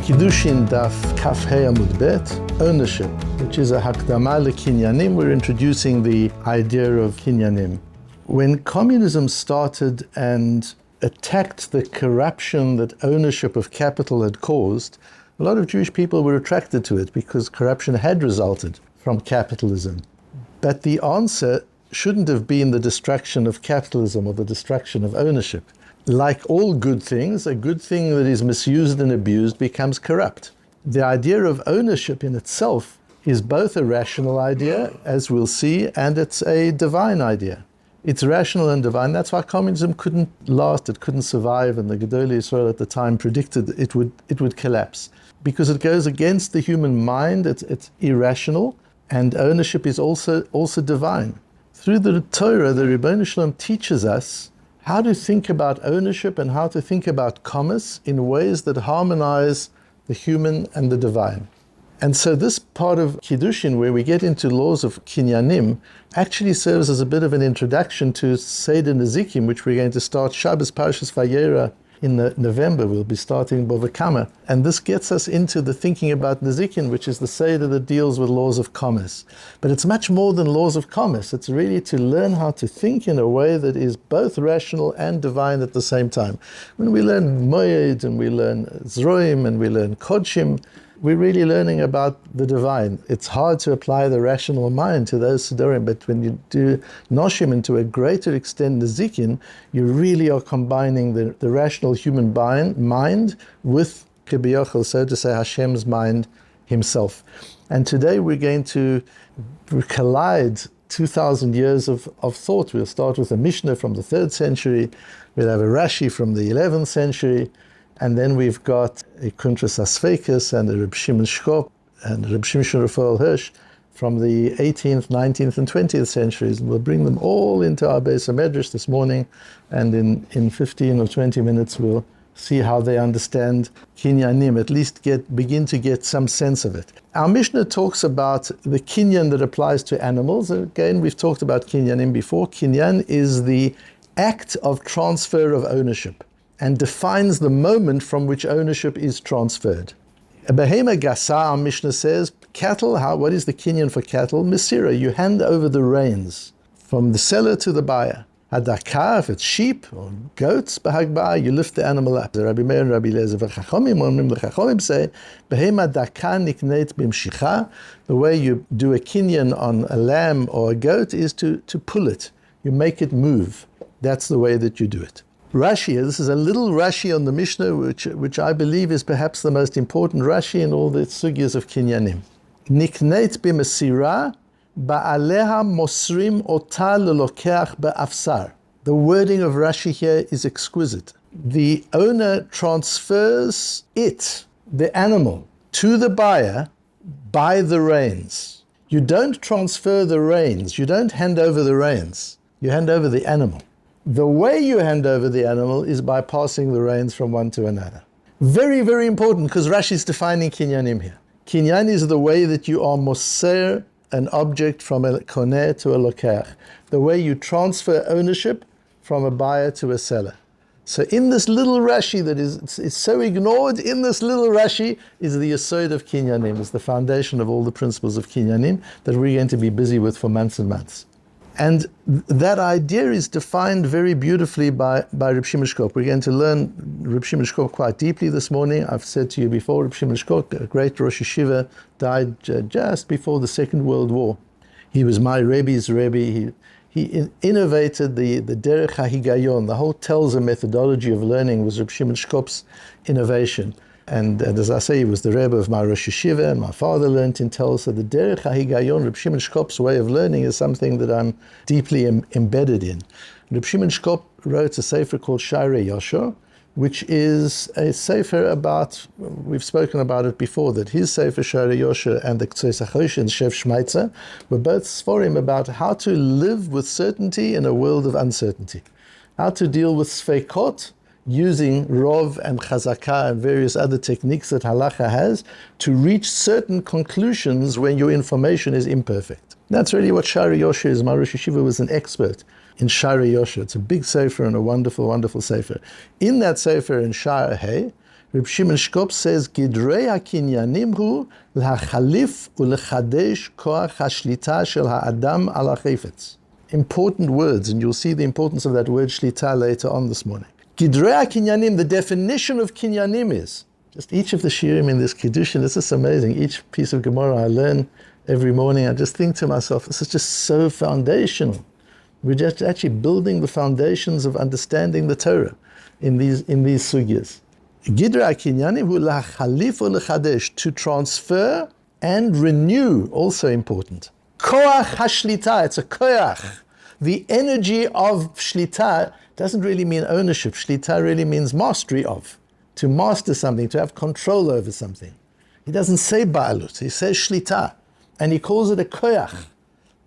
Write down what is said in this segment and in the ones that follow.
Kiddushin Daf Kaf Hey Amud Bet, ownership, which is a הקדמה לקנינים. We're introducing the idea of kinyanim. When communism started and attacked the corruption that ownership of capital had caused, a lot of Jewish people were attracted to it because corruption had resulted from capitalism. But the answer shouldn't have been the destruction of capitalism or the destruction of ownership. Like all good things, a good thing that is misused and abused becomes corrupt. The idea of ownership in itself is both a rational idea, as we'll see, and it's a divine idea. It's rational and divine. That's why communism couldn't last, it couldn't survive, and the G-dly Israel at the time predicted it would collapse. Because it goes against the human mind, it's irrational, and ownership is also divine. Through the Torah, the Ribbono Shel Olam teaches us how to think about ownership and how to think about commerce in ways that harmonize the human and the divine. And so this part of Kiddushin, where we get into laws of kinyanim, actually serves as a bit of an introduction to Seder Nezikim, which we're going to start Shabbos Parshas Vayera in November. We'll be starting Bava. And this gets us into the thinking about Nezikin, which is the Seder that deals with laws of commerce. But it's much more than laws of commerce. It's really to learn how to think in a way that is both rational and divine at the same time. When we learn Moed and we learn Zroim and we learn Kodshim, we're really learning about the divine. It's hard to apply the rational mind to those Sidorim, but when you do Noshim and to a greater extent Nezikin, you really are combining the rational human mind with Kibiyachal, so to say, Hashem's mind himself. And today we're going to collide 2,000 years of thought. We'll start with a Mishnah from the 3rd century, we'll have a Rashi from the 11th century, and then we've got a Kuntras Asfekis and a Reb Shimon Shkop and Reb Shimshon Raphael Hirsch from the 18th, 19th, and 20th centuries. And we'll bring them all into our Beis HaMedrash this morning, and in 15 or 20 minutes we'll see how they understand kinyanim, at least begin to get some sense of it. Our Mishnah talks about the kinyan that applies to animals. Again, we've talked about kinyanim before. Kinyan is the act of transfer of ownership and defines the moment from which ownership is transferred. A behema gasa, our Mishnah says, cattle, what is the kinyan for cattle? Mesira, you hand over the reins from the seller to the buyer. Hadakah, if it's sheep or goats, bahagba, you lift the animal up. The Rabbi Meir and Rabbi Eliezer, the Chachomim say, behema daka nikneit bimshicha, the way you do a kinyan on a lamb or a goat is to pull it. You make it move. That's the way that you do it. Rashi, this is a little Rashi on the Mishnah, which I believe is perhaps the most important Rashi in all the sugyas of kinyanim. Nikneit b'mesira ba'aleha mosrim ota lelokeach ba'afsar. The wording of Rashi here is exquisite. The owner transfers the animal, to the buyer by the reins. You don't transfer the reins. You don't hand over the reins. You hand over the animal. The way you hand over the animal is by passing the reins from one to another. Very, very important, because Rashi is defining kinyanim here. Kinyan is the way that you are moser an object from a koneh to a lokeach. The way you transfer ownership from a buyer to a seller. So in this little Rashi that is so ignored, in this little Rashi is the yesod of kinyanim, is the foundation of all the principles of kinyanim that we're going to be busy with for months and months. And that idea is defined very beautifully by Reb Shimon Shkop. We're going to learn Reb Shimon Shkop quite deeply this morning. I've said to you before, Reb Shimon Shkop, a great Rosh Yeshiva, died just before the Second World War. He was my Rebbe's Rebbe. He innovated the Derech HaHigayon. The whole Telzer methodology of learning was Reb Shimon Shkop's innovation. And as I say, he was the Rebbe of my Rosh Yeshiva, and my father learned in Telsa. The Derech HaHigayon, Reb Shimon Shkop's way of learning, is something that I'm deeply embedded in. Reb Shimon Shkop wrote a sefer called Shiur, which is a sefer about, we've spoken about it before, that his sefer Shiur and the Ktsos HaChosh and Shev Shmeitzer were both sforim about how to live with certainty in a world of uncertainty, how to deal with sfeikot, using Rov and Chazakah and various other techniques that Halacha has to reach certain conclusions when your information is imperfect. That's really what Shiur is. My Rosh Yeshiva was an expert in Shiur. It's a big sefer and a wonderful, wonderful sefer. In that sefer in Shiur, Reb Shimon Shkop says, Gidrei hakinyanim hu l'hachalif u'lechadesh koach hashlita shel ha'adam al ha'chefetz. Important words, and you'll see the importance of that word shlita later on this morning. Gidrei hakinyanim, the definition of kinyanim is, just each of the shiurim in this Kiddushin, this is amazing. Each piece of Gemara I learn every morning, I just think to myself, this is just so foundational. We're just actually building the foundations of understanding the Torah in these sugyas. Gidrei hakinyanim hu l'chalif u'lechadesh, to transfer and renew, also important. Koach hashlita, it's a koach. The energy of shlita doesn't really mean ownership. Shlita really means mastery of. To master something, to have control over something. He doesn't say ba'alut, he says shlita. And he calls it a koach.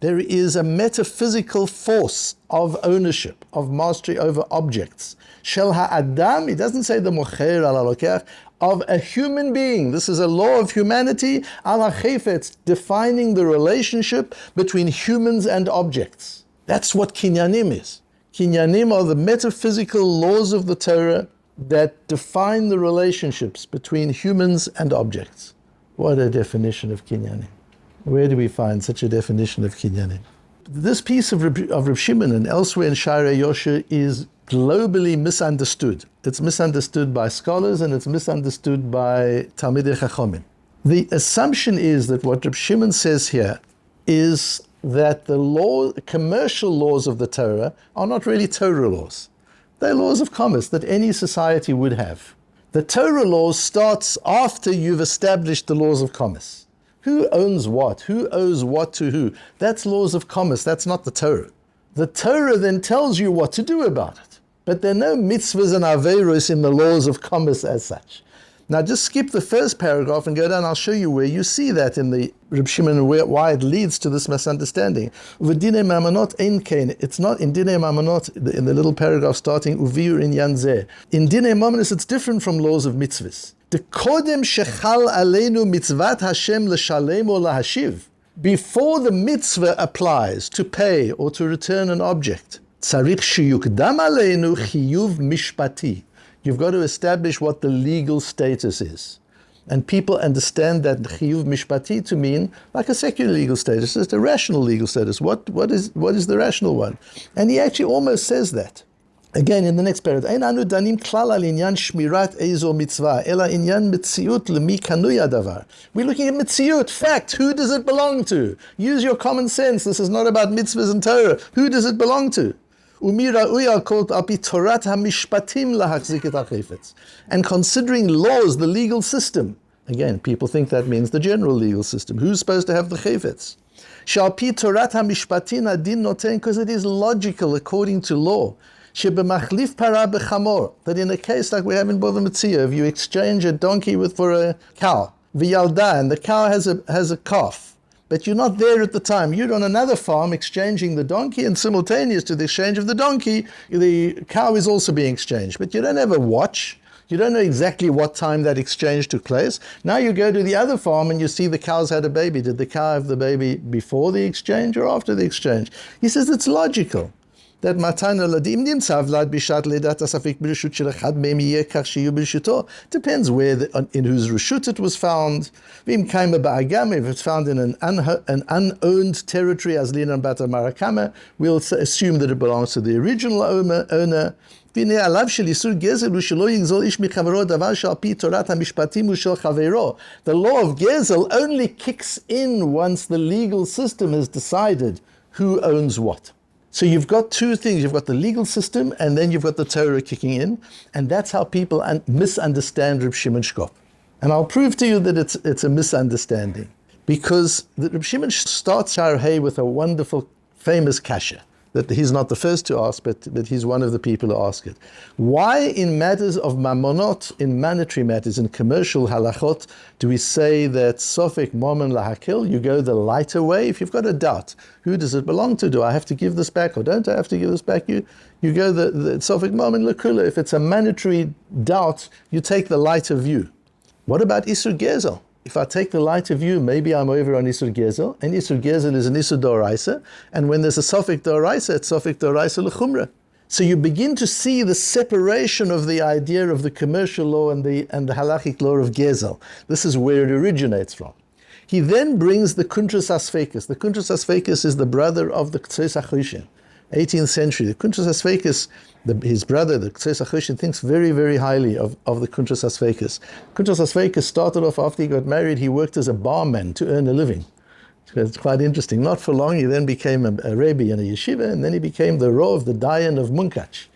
There is a metaphysical force of ownership, of mastery over objects. Shel ha'adam, he doesn't say the mocher al ha'lokeach, of a human being. This is a law of humanity, al ha'chefetz, defining the relationship between humans and objects. That's what kinyanim is. Kinyanim are the metaphysical laws of the Torah that define the relationships between humans and objects. What a definition of kinyanim. Where do we find such a definition of kinyanim? This piece of Reb Shimon and elsewhere in Shiur Yosher is globally misunderstood. It's misunderstood by scholars and it's misunderstood by Talmidei Chachomim. The assumption is that what Reb Shimon says here is that the commercial laws of the Torah are not really Torah laws. They're laws of commerce that any society would have. The Torah laws starts after you've established the laws of commerce. Who owns what? Who owes what to who? That's laws of commerce, that's not the Torah. The Torah then tells you what to do about it. But there are no mitzvahs and aveiros in the laws of commerce as such. Now just skip the first paragraph and go down, I'll show you where you see that in the Reb Shimon and why it leads to this misunderstanding. V'dinei mamonot ein kein. It's not in dinei mamonot, in the little paragraph starting, uviur inyan zeh. In dinei mamonos it's different from laws of mitzvahs. The kodem shechal aleinu mitzvat Hashem l'shalem or lahashiv. Before the mitzvah applies to pay or to return an object, tzarich sheyukdam aleinu chiyuv mishpati. You've got to establish what the legal status is. And people understand that chiyuv mishpati to mean like a secular legal status. It's a rational legal status. What is the rational one? And he actually almost says that. Again, in the next paragraph, Ein anu danim klal al inyan shmirat eizo mitzvah, ela inyan mitziut lemi kanui adavar. We're looking at mitziut, fact. Who does it belong to? Use your common sense. This is not about mitzvahs and Torah. Who does it belong to? And considering laws, the legal system. Again, people think that means the general legal system. Who's supposed to have the chayfetz? Because it is logical according to law. That in a case like we have in Bava Metzia, if you exchange a donkey for a cow, and the cow has a calf, but you're not there at the time. You're on another farm exchanging the donkey, and simultaneous to the exchange of the donkey, the cow is also being exchanged. But you don't have a watch. You don't know exactly what time that exchange took place. Now you go to the other farm and you see the cow's had a baby. Did the cow have the baby before the exchange or after the exchange? He says it's logical. That depends where, in whose reshut it was found. If it's found in an unowned territory, as Linan Bata Marakama, we'll assume that it belongs to the original owner. The law of Gezel only kicks in once the legal system has decided who owns what. So you've got two things. You've got the legal system, and then you've got the Torah kicking in, and that's how people misunderstand Reb Shimon Shkop. And I'll prove to you that it's a misunderstanding, because Reb Shimon starts Shar Hay with a wonderful, famous kasha that he's not the first to ask, but he's one of the people who ask it. Why in matters of mamonot, in monetary matters, in commercial halachot, do we say that sofek momon lahakil, you go the lighter way? If you've got a doubt, who does it belong to? Do I have to give this back or don't I have to give this back? You go the sofek momon lakula. If it's a monetary doubt, you take the lighter view. What about Isur Gezel? If I take the lighter view, maybe I'm over on Isur Gezel, and Isur Gezel is an Isur Doraisa, and when there's a Sofek Doraisa, it's Sofek Doraisa l'chumra. So you begin to see the separation of the idea of the commercial law and the halachic law of Gezel. This is where it originates from. He then brings the Kuntras Asfekis. The Kuntras Asfekis is the brother of the Ktseis HaChoshen, 18th century. The Kuntras Asfekis, his brother, the Ktseis HaChoshen, thinks very, very highly of the Kuntras Asfekis. Kuntras Asfekis started off after he got married, he worked as a barman to earn a living. It's quite interesting. Not for long, he then became a Rebbe in a yeshiva, and then he became the Rov, the Dayan of Munkach.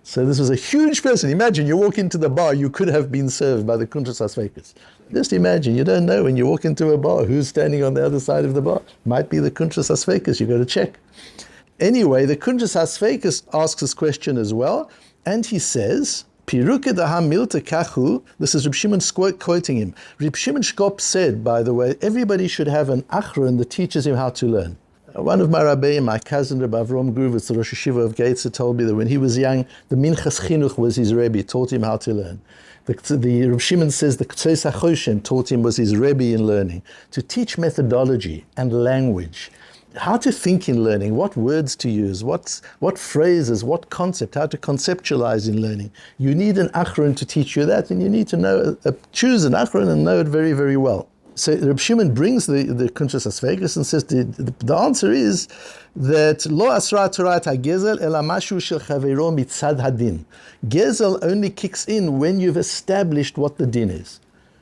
So this was a huge person. Imagine you walk into the bar, you could have been served by the Kuntras Asfekis. Just imagine, you don't know when you walk into a bar who's standing on the other side of the bar. Might be the Kuntras Asfekis, you've got to check. Anyway, the Kuntras Asfekis asks this question as well, and he says, Piruke daham milta kachu, this is Reb Shimon quoting him. Reb Shimon Shkop said, by the way, everybody should have an achron that teaches him how to learn. One of my rabbeim, my cousin, Rabbi Avrom Gruvitz, the Rosh Hashiva of Geitzer, told me that when he was young, the Minchas Chinuch was his Rebbe, taught him how to learn. The Reb Shimon says the Ktseis HaChoshen taught him was his Rebbe in learning. To teach methodology and language, how to think in learning, what words to use, what phrases, what concept, how to conceptualize in learning. You need an achron to teach you that, and you need to know, choose an achron and know it very, very well. So Reb Shimon brings the Kuntras Asfekis and says the answer is that Lo asra Torah hagezel ela mashu shel chaveiro mitzad hadin. Gezel only kicks in when you've established what the din is.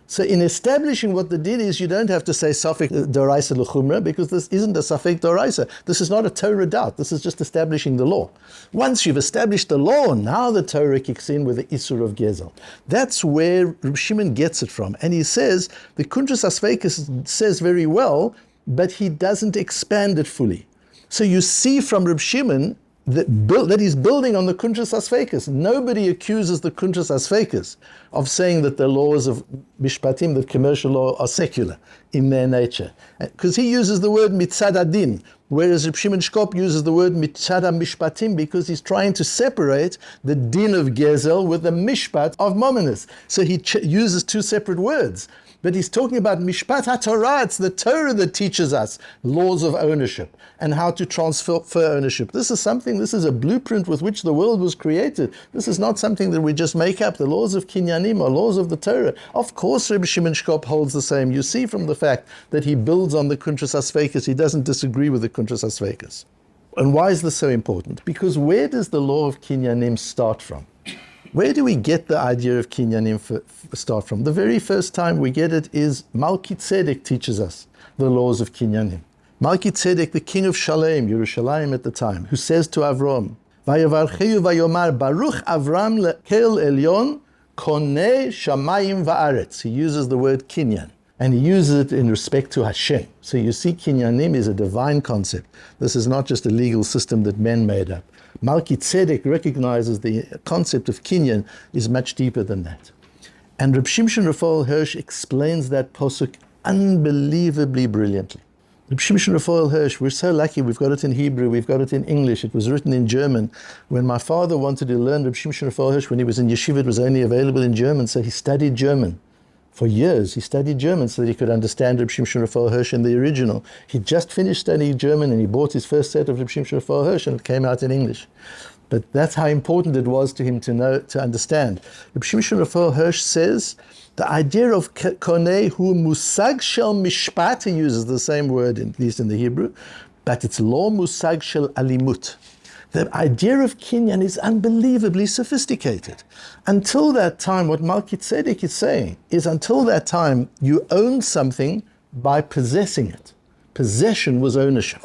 So in establishing what the din is, you don't have to say Safek Doraisa L'chumra, because this isn't a Safek Doraisa. This is not a Torah doubt. This is just establishing the law. Once you've established the law, now the Torah kicks in with the Isur of Gezel. That's where Reb Shimon gets it from. And he says, the Kuntras Asfekis says very well, but he doesn't expand it fully. So you see from Reb Shimon that he's building on the Kuntras Asfekis. Nobody accuses the Kuntras Asfekis of saying that the laws of Mishpatim, the commercial law, are secular in their nature. Because he uses the word mitzad adin, whereas Reb Shimon Shkop uses the word mitzad mishpatim, because he's trying to separate the din of Gezel with the mishpat of Mominus. So he uses two separate words. But he's talking about Mishpat HaTorah. It's the Torah that teaches us laws of ownership and how to transfer ownership. This is a blueprint with which the world was created. This is not something that we just make up. The laws of Kinyanim are laws of the Torah. Of course, Rabbi Shimon Shkop holds the same. You see from the fact that he builds on the Kuntras Asfekis, he doesn't disagree with the Kuntras Asfekis. And why is this so important? Because where does the law of Kinyanim start from? Where do we get the idea of Kinyanim start from? The very first time we get it is Malki Tzedek teaches us the laws of Kinyanim. Malki Tzedek, the king of Shalem, Yerushalayim at the time, who says to Avram, Vayavarcheyu vayomar Baruch Avram lekel elyon koneh shamayim va'aretz. He uses the word Kinyan, and he uses it in respect to Hashem. So you see, Kinyanim is a divine concept. This is not just a legal system that men made up. Malki Tzedek recognizes the concept of Kinyan is much deeper than that. And Reb Shimshon Raphael Hirsch explains that posuk unbelievably brilliantly. Reb Shimshon Raphael Hirsch, we're so lucky, we've got it in Hebrew, we've got it in English, it was written in German. When my father wanted to learn Reb Shimshon Raphael Hirsch, when he was in yeshiva, it was only available in German, so he studied German. For years, he studied German so that he could understand Reb Shimshon Raphael Hirsch in the original. He just finished studying German and he bought his first set of Reb Shimshon Raphael Hirsch and it came out in English. But that's how important it was to him to understand. Reb Shimshon Raphael Hirsch says, the idea of koneh hu musag shel mishpat, he uses the same word, at least in the Hebrew, but it's lo musag shel alimut. The idea of Kinyan is unbelievably sophisticated. Until that time, what Malki Tzedek is saying is, until that time, you owned something by possessing it. Possession was ownership.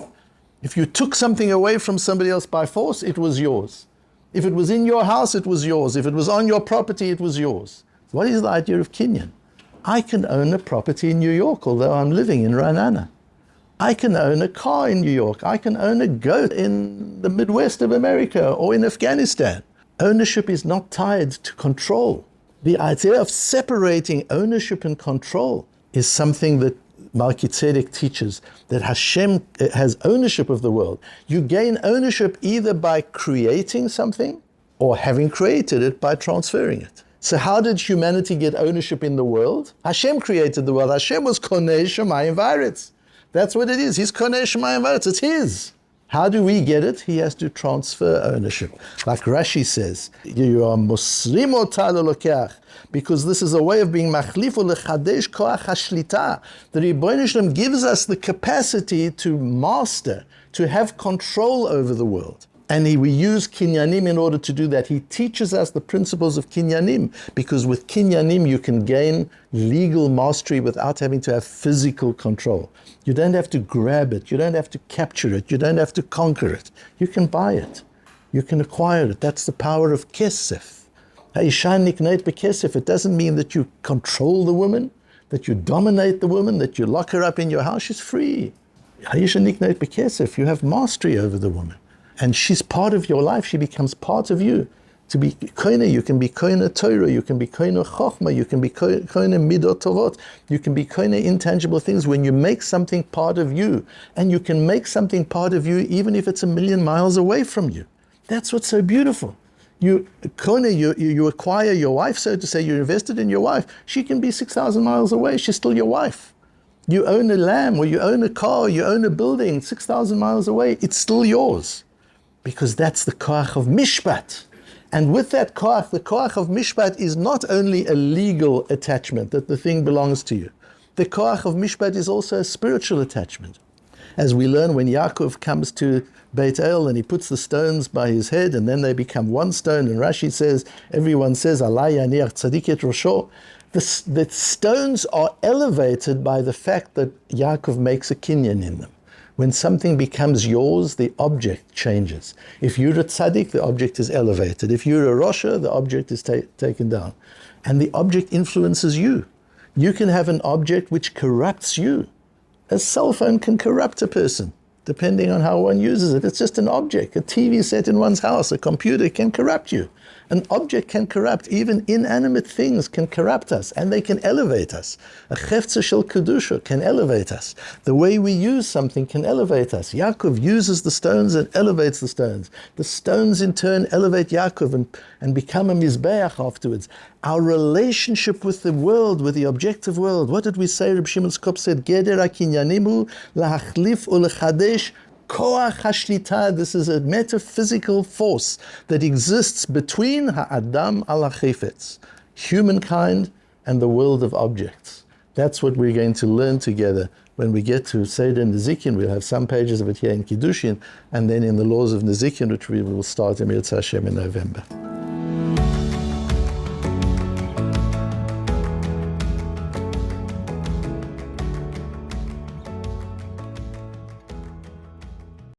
If you took something away from somebody else by force, it was yours. If it was in your house, it was yours. If it was on your property, it was yours. What is the idea of Kinyan? I can own a property in New York, although I'm living in Ra'anana. I can own a car in New York. I can own a goat in the Midwest of America or in Afghanistan. Ownership is not tied to control. The idea of separating ownership and control is something that Malki Tzedek teaches, that Hashem has ownership of the world. You gain ownership either by creating something or having created it by transferring it. So how did humanity get ownership in the world? Hashem created the world. Hashem was koneh shamayim va'aretz. That's what it is. He's koneh shamayim va'aretz. It's his. How do we get it? He has to transfer ownership. Like Rashi says, you are muslim ota lelokach, because this is a way of being machlif ulechadesh koach hashlita. The Rebbeinu Shalom gives us the capacity to master, to have control over the world. And we use kinyanim in order to do that. He teaches us the principles of kinyanim, because with kinyanim you can gain legal mastery without having to have physical control. You don't have to grab it, you don't have to capture it, you don't have to conquer it. You can buy it, you can acquire it. That's the power of kesef. Ha'isha nikneit bekesef. It doesn't mean that you control the woman, that you dominate the woman, that you lock her up in your house. She's free. Ha'isha nikneit bekesef. You have mastery over the woman. And she's part of your life. She becomes part of you. To be koine, you can be koine Torah, you can be koine chokhmah, you can be koine midot tovot, you can be koine intangible things when you make something part of you. And you can make something part of you even if it's 1,000,000 miles away from you. That's what's so beautiful. You acquire your wife, so to say, you're invested in your wife. She can be 6,000 miles away, she's still your wife. You own a lamb, or you own a car, you own a building 6,000 miles away, it's still yours. Because that's the koach of mishpat. And with that koach, the koach of mishpat is not only a legal attachment, that the thing belongs to you. The koach of mishpat is also a spiritual attachment. As we learn when Yaakov comes to Beit El and he puts the stones by his head and then they become one stone, and Rashi says, everyone says, Alai yaniach tzadik et rosho. The stones are elevated by the fact that Yaakov makes a kinyan in them. When something becomes yours, the object changes. If you're a tzaddik, the object is elevated. If you're a rosha, the object is taken down. And the object influences you. You can have an object which corrupts you. A cell phone can corrupt a person, depending on how one uses it. It's just an object. A TV set in one's house, a computer can corrupt you. An object can corrupt. Even inanimate things can corrupt us, and they can elevate us. A chefza shel kedusha can elevate us. The way we use something can elevate us. Yaakov uses the stones and elevates the stones. The stones in turn elevate Yaakov and become a mizbeach afterwards. Our relationship with the world, with the objective world. What did we say? Reb Shimon Skop said, Geder hakinyanimu lahachlif ulechadesh koach hashlita. This is a metaphysical force that exists between ha'adam al ha'chefetz, humankind, and the world of objects. That's what we're going to learn together when we get to Seder Nezikin. We'll have some pages of it here in Kiddushin, and then in the laws of Nezikin, which we will start in Hashem in November.